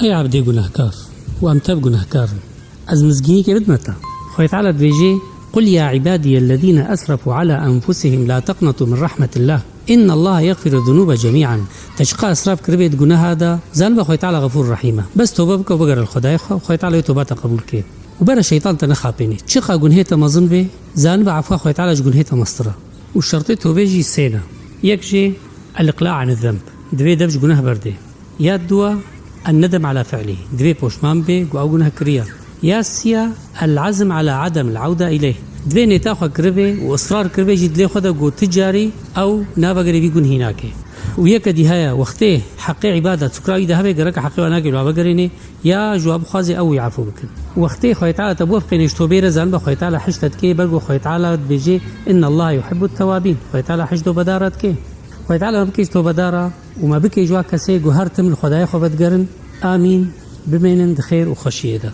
أي عبدي گناهكار وأمتاب گناهكار از مزگینی که بدمتا خوی تعالی بيجي قل يا عبادي الذين أسرفوا على أنفسهم لا تقنطوا من رحمة الله إن الله يغفر الذنوب جميعا. تشقى إسراف كربيت گناه هذا زال بخوي تعالى غفور رحيمه، بس توبه بك وبقر الخداي خوي تعالى توبه قبول كي وبر الشيطان تنخابيني تشقى گنهته مظن به زال بعفو خوي تعالى گنهته مستره. والشرط توبه جي سينا يكجي الاقلاع عن الذنب دوي دبج گناه برده يا دوا الندم على فعله دوي پوشمان به او گناه كريا يا سيا العزم على عدم العودة إليه دوی نتاخو کربه و اصرار کربه جد لی خدا گو تجاری او نابگری بی گون هیناکه و یک دی هيا وقته حق عبادت سکراوی ده به گرک حق وناکه لو بگرینه یا جواب خوازی او يعفو بکن وقته خوی تعالی تبوف قینش توبیر زن به خوی تعالی حشتت که برگو خوی تعالی بيجي ان الله يحب التوابين خوی تعالی حشدو بدارت که خوی تعالی ما بکیش تو بدارا و ما بکی جوا کسی گو هر تم خدای خو بدگرن آمین بمینن خیر و خوشیه ده.